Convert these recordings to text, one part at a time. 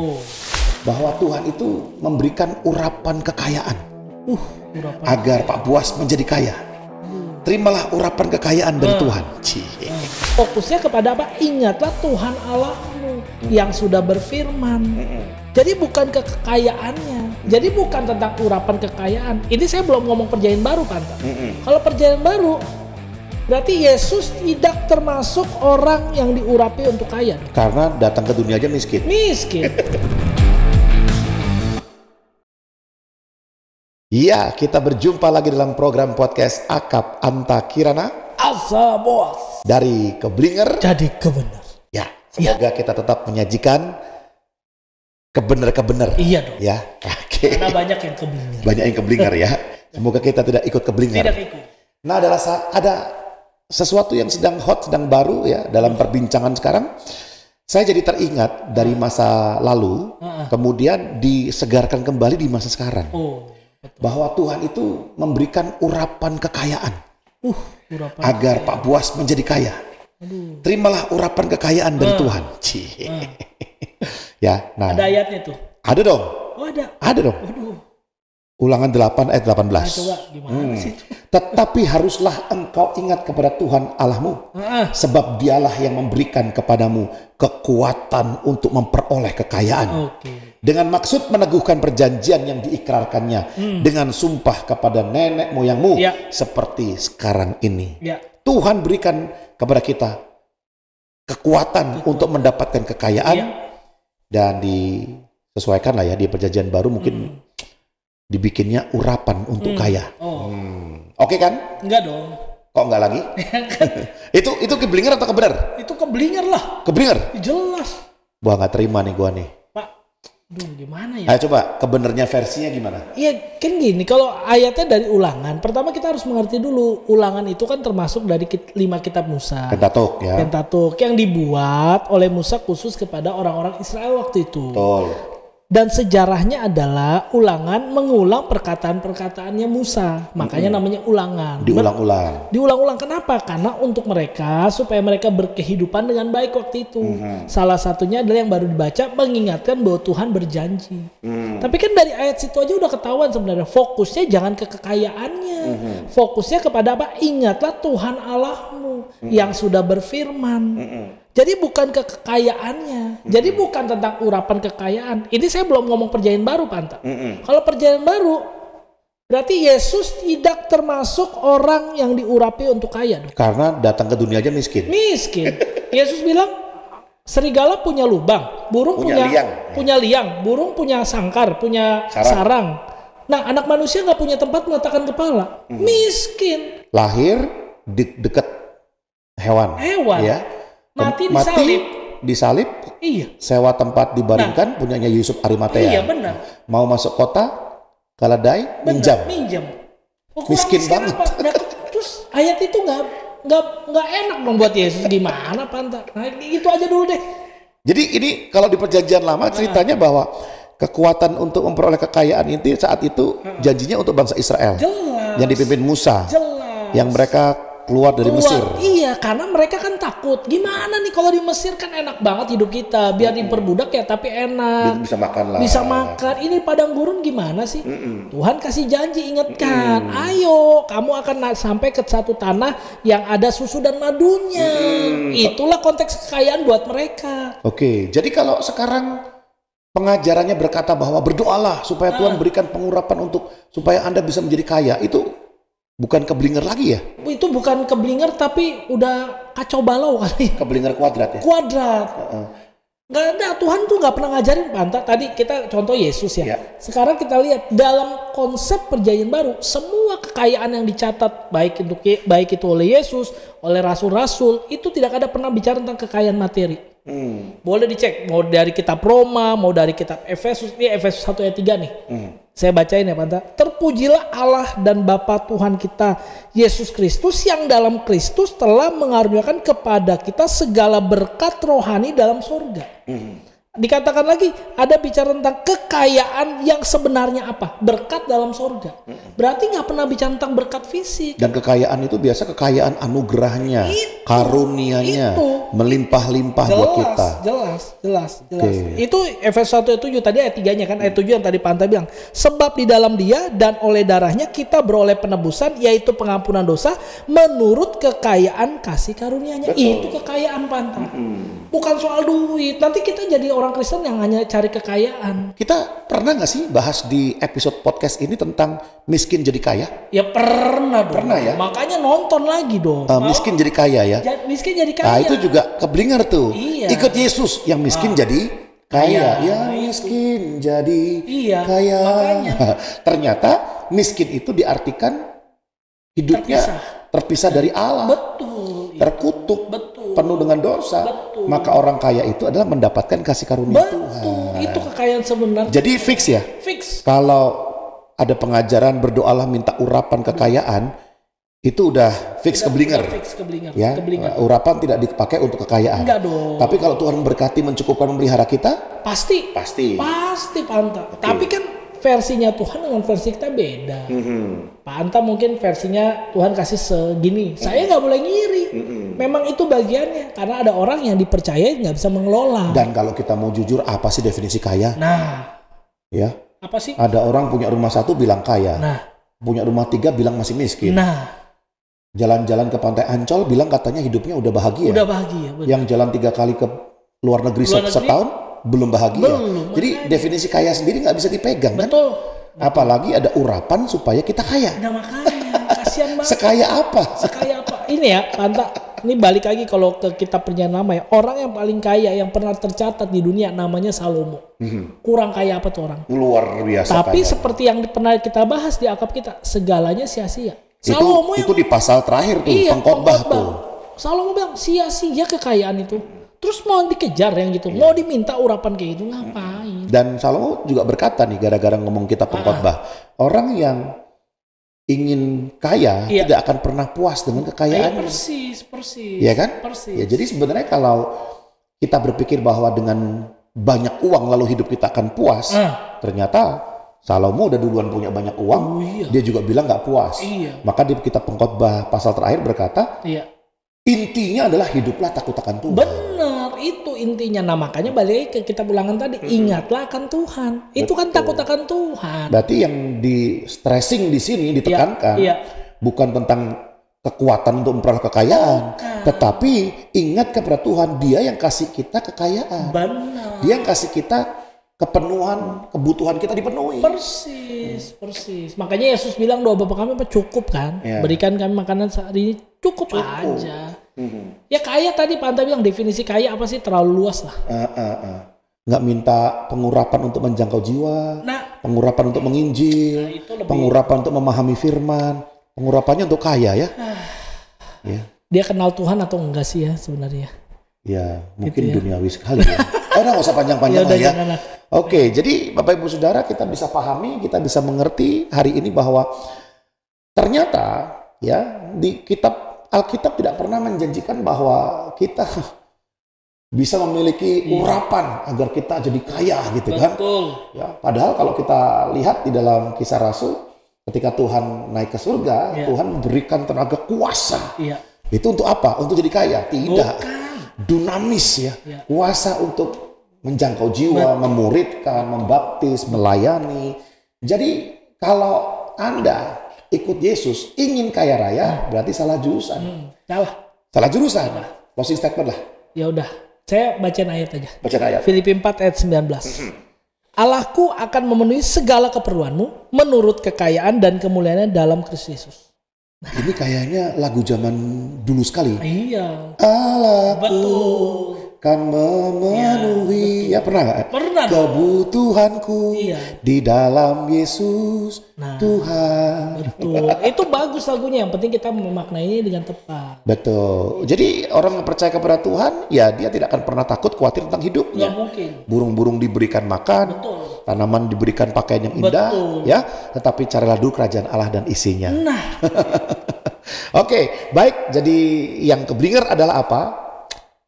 Oh. Bahwa Tuhan itu memberikan urapan kekayaan Urapan agar Pak Buas menjadi kaya. Terimalah urapan kekayaan dari Tuhan. Fokusnya kepada apa? Ingatlah Tuhan Allahmu yang sudah berfirman. Jadi bukan ke kekayaannya. Jadi bukan tentang urapan kekayaan. Ini saya belum ngomong perjanjian baru, Pak. Kalau perjanjian baru, berarti Yesus tidak termasuk orang yang diurapi untuk kaya. Karena datang ke dunia aja miskin. Iya, kita berjumpa lagi dalam program podcast Akap Anta Kirana Asa Boas dari Keblinger jadi kebenar. Ya, semoga kita tetap menyajikan kebenar-kebenar. Iya dong. Ya, oke. Karena banyak yang keblinger. Banyak yang keblinger ya. Semoga kita tidak ikut keblinger. Tidak ikut. Nah, ada sesuatu yang sedang hot, sedang baru ya dalam perbincangan sekarang. Saya jadi teringat dari masa lalu, kemudian disegarkan kembali di masa sekarang. Bahwa Tuhan itu memberikan urapan kekayaan agar Pak Buas menjadi kaya. Terimalah urapan kekayaan dari Tuhan. Ya, nah. Ada ayatnya tuh? Ada dong. Oh, ada. Ada dong. Ulangan 8 ayat 18. Nah, coba gimana sih itu? Tetapi haruslah engkau ingat kepada Tuhan Allahmu, sebab dialah yang memberikan kepadamu kekuatan untuk memperoleh kekayaan. Dengan maksud meneguhkan perjanjian yang diikrarkannya dengan sumpah kepada nenek moyangmu seperti sekarang ini. Tuhan berikan kepada kita kekuatan untuk mendapatkan kekayaan dan disesuaikan lah ya di perjanjian baru mungkin dibikinnya urapan untuk kaya. Oke kan? Enggak dong. Kok enggak lagi? itu keblinger atau kebenar? Itu keblinger lah. Keblinger? Jelas. Wah, nggak terima nih gua nih. Pak, gimana ya? Ayo coba kebenernya versinya gimana? Iya kan gini, kalau ayatnya dari Ulangan, pertama kita harus mengerti dulu Ulangan itu kan termasuk dari 5 kitab Musa. Pentateuch ya. Pentateuch yang dibuat oleh Musa khusus kepada orang-orang Israel waktu itu. Betul. Dan sejarahnya adalah Ulangan mengulang perkataan-perkataannya Musa. Makanya namanya Ulangan. Diulang-ulang. Diulang-ulang. Kenapa? Karena untuk mereka, supaya mereka berkehidupan dengan baik waktu itu. Salah satunya adalah yang baru dibaca, mengingatkan bahwa Tuhan berjanji. Tapi kan dari ayat situ aja udah ketahuan sebenarnya. Fokusnya jangan ke kekayaannya. Fokusnya kepada apa? Ingatlah Tuhan Allahmu yang sudah berfirman. Jadi bukan ke kekayaannya. Jadi bukan tentang urapan kekayaan. Ini saya belum ngomong perjanjian baru, Pak. Kalau perjanjian baru, berarti Yesus tidak termasuk orang yang diurapi untuk kaya. Karena datang ke dunia aja miskin. Yesus bilang, serigala punya lubang, burung punya liang, burung punya sangkar, punya sarang. Nah, anak manusia nggak punya tempat meletakkan kepala. Miskin. Lahir di dekat hewan. Ya. Mati disalib. Iya. Sewa tempat dibaringkan punyanya Yusuf Arimatea. Iya benar. Mau masuk kota, keledai, minjam. Miskin banget. Nah, terus ayat itu nggak enak dong buat Yesus, gimana Pak? Nah, itu aja dulu deh. Jadi ini kalau di perjanjian lama ceritanya bahwa kekuatan untuk memperoleh kekayaan itu saat itu janjinya untuk bangsa Israel. Jelas. Yang dipimpin Musa. Jelas. Yang mereka keluar dari Mesir. Iya, karena mereka kan takut. Gimana nih kalau di Mesir kan enak banget hidup kita. Biar diperbudak ya tapi enak. Bisa makan lah. Bisa makan. Ini padang gurun gimana sih? Tuhan kasih janji, ingatkan. Ayo, kamu akan sampai ke satu tanah yang ada susu dan madunya. Itulah konteks kekayaan buat mereka. Oke, jadi kalau sekarang pengajarannya berkata bahwa berdoalah supaya Tuhan berikan pengurapan supaya Anda bisa menjadi kaya. Itu bukan keblinger lagi ya? Itu bukan keblinger tapi udah kacau balau kali. Keblinger kuadrat ya? Kuadrat. Nggak ada, Tuhan tuh nggak pernah ngajarin, Pak. Tadi kita contoh Yesus ya. Sekarang kita lihat dalam konsep perjanjian baru, semua kekayaan yang dicatat baik itu oleh Yesus, oleh rasul-rasul, itu tidak ada pernah bicara tentang kekayaan materi. Boleh dicek, mau dari kitab Roma, mau dari kitab Efesus. Ini Efesus 1 ayat 3 nih. Saya bacain ya, Pak. Terpujilah Allah dan Bapa Tuhan kita Yesus Kristus yang dalam Kristus telah mengaruniakan kepada kita segala berkat rohani dalam surga. Dikatakan lagi, ada bicara tentang kekayaan yang sebenarnya apa? Berkat dalam surga. Berarti nggak pernah bicara tentang berkat fisik. Dan kekayaan itu biasa kekayaan anugerahnya, karunianya, melimpah-limpah buat kita. Jelas. Itu Efesus 1:7 tadi ayat 3-nya kan, ayat 7 yang tadi Pak Anta bilang. Sebab di dalam Dia dan oleh darahnya kita beroleh penebusan, yaitu pengampunan dosa menurut kekayaan kasih karunia-Nya. Itu kekayaan Pak Anta. Bukan soal duit. Nanti kita jadi orang Kristen yang hanya cari kekayaan. Kita pernah nggak sih bahas di episode podcast ini tentang miskin jadi kaya? Ya pernah dong. Pernah ya? Makanya nonton lagi dong. Miskin jadi kaya ya? Miskin jadi kaya. Nah itu juga keblinger tuh. Iya. Ikut Yesus yang miskin jadi kaya. Yang miskin jadi kaya. Makanya. Ternyata miskin itu diartikan hidupnya terpisah dari Allah. Betul. Terkutuk. Betul. Penuh dengan dosa. Betul. Maka orang kaya itu adalah mendapatkan kasih karunia Tuhan. Itu kekayaan sebenarnya. Jadi fix ya? Fix. Kalau ada pengajaran berdoalah minta urapan kekayaan, itu udah fix keblinger. Ya, urapan tidak dipakai untuk kekayaan. Enggak dong. Tapi kalau Tuhan berkati mencukupkan memelihara kita, pasti Pak Anta. Tapi kan versinya Tuhan dengan versi kita beda. Pak Anta mungkin versinya Tuhan kasih segini, saya nggak boleh ngiri. Memang itu bagiannya, karena ada orang yang dipercaya nggak bisa mengelola. Dan kalau kita mau jujur, apa sih definisi kaya? Nah, ya. Apa sih? Ada orang punya rumah 1 bilang kaya, punya rumah 3 bilang masih miskin. Jalan-jalan ke Pantai Ancol bilang katanya hidupnya udah bahagia. Benar. Yang jalan 3 kali ke luar negeri setahun belum bahagia. Jadi definisi kaya sendiri nggak bisa dipegang. Betul. Kan? Apalagi ada urapan supaya kita kaya. Nah makanya kasihan banget. Sekaya apa? Ini ya Pak Anta, ini balik lagi kalau ke kitab Perjanjian Lama ya. Orang yang paling kaya yang pernah tercatat di dunia namanya Salomo. Kurang kaya apa tuh orang? Luar biasa. Tapi kaya. Seperti yang pernah kita bahas di akap kita, segalanya sia-sia. Itu di pasal terakhir tuh, pengkhotbah tuh. Salomo bilang sia-sia kekayaan itu. Terus mau dikejar yang gitu, mau diminta urapan kayak gitu, ngapain? Dan Salomo juga berkata nih, gara-gara ngomong kitab pengkhotbah, orang yang ingin kaya tidak akan pernah puas dengan kekayaannya. Persis. Iya kan? Persis. Ya, jadi sebenarnya kalau kita berpikir bahwa dengan banyak uang lalu hidup kita akan puas, ternyata Salomo udah duluan punya banyak uang, dia juga bilang nggak puas. Maka di kitab pengkhotbah pasal terakhir berkata, intinya adalah hiduplah takut akan Tuhan. Benar, itu intinya. Nah makanya balik ke kitab Ulangan tadi, ingatlah akan Tuhan. Itu kan takut akan Tuhan. Berarti yang di stressing di sini ditekankan bukan tentang kekuatan untuk memperoleh kekayaan, tetapi ingat kepada Tuhan, Dia yang kasih kita kekayaan. Benar. Dia yang kasih kita kepenuhan, kebutuhan kita dipenuhi. Persis. Makanya Yesus bilang doa Bapa kami cukup kan? Berikan kami makanan sehari ini cukup aja. Ya kaya tadi Pak Anta bilang definisi kaya apa sih? Terlalu luas lah. Nggak minta pengurapan untuk menjangkau jiwa, pengurapan untuk menginjil, pengurapan untuk memahami firman, pengurapannya untuk kaya ya. Dia kenal Tuhan atau enggak sih ya sebenarnya? Ya mungkin gitu duniawi sekali ya. Nggak usah panjang-panjang lah ya. Oke, jadi Bapak Ibu Saudara, kita bisa pahami, kita bisa mengerti hari ini bahwa ternyata ya di kitab Alkitab tidak pernah menjanjikan bahwa kita bisa memiliki urapan agar kita jadi kaya gitu kan. Ya, padahal kalau kita lihat di dalam Kisah Rasul, ketika Tuhan naik ke surga, Tuhan memberikan tenaga kuasa. Itu untuk apa? Untuk jadi kaya? Tidak. Dunamis ya. Kuasa untuk menjangkau jiwa, memuridkan, membaptis, melayani. Jadi kalau Anda ikut Yesus, ingin kaya raya, berarti salah jurusan. Salah jurusan. Closing statement lah. Ya udah, saya bacain ayat aja. Bacain ayat. Filipi 4 ayat 19. Allahku akan memenuhi segala keperluanmu menurut kekayaan dan kemuliaannya dalam Kristus Yesus. Ini kayaknya lagu zaman dulu sekali. Iya. Allahku kan memenuhi pernah nggak? Pernah. Kebutuhanku di dalam Yesus Tuhan. Betul. Itu bagus lagunya. Yang penting kita memaknainya dengan tepat. Betul. Jadi orang yang percaya kepada Tuhan, ya dia tidak akan pernah takut khawatir tentang hidupnya. Nggak mungkin. Burung-burung diberikan makan, tanaman diberikan pakaian yang indah, ya. Tetapi carilah dulu kerajaan Allah dan isinya. Oke, baik. Jadi yang keblinger adalah apa?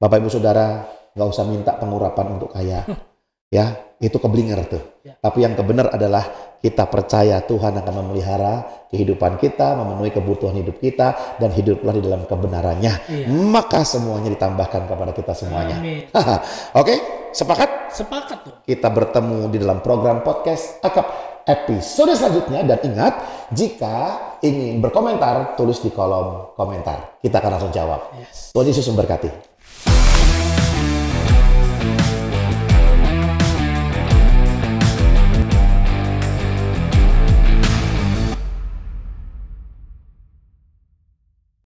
Bapak Ibu Saudara, nggak usah minta pengurapan untuk kaya. Ya, itu keblinger tuh. Ya. Tapi yang kebenar adalah kita percaya Tuhan akan memelihara kehidupan kita, memenuhi kebutuhan hidup kita, dan hiduplah di dalam kebenarannya. Ya. Maka semuanya ditambahkan kepada kita semuanya. Oke, sepakat? Sepakat tuh. Kita bertemu di dalam program podcast Akap episode selanjutnya, dan ingat, jika ingin berkomentar tulis di kolom komentar. Kita akan langsung jawab. Tuhan Yesus memberkati.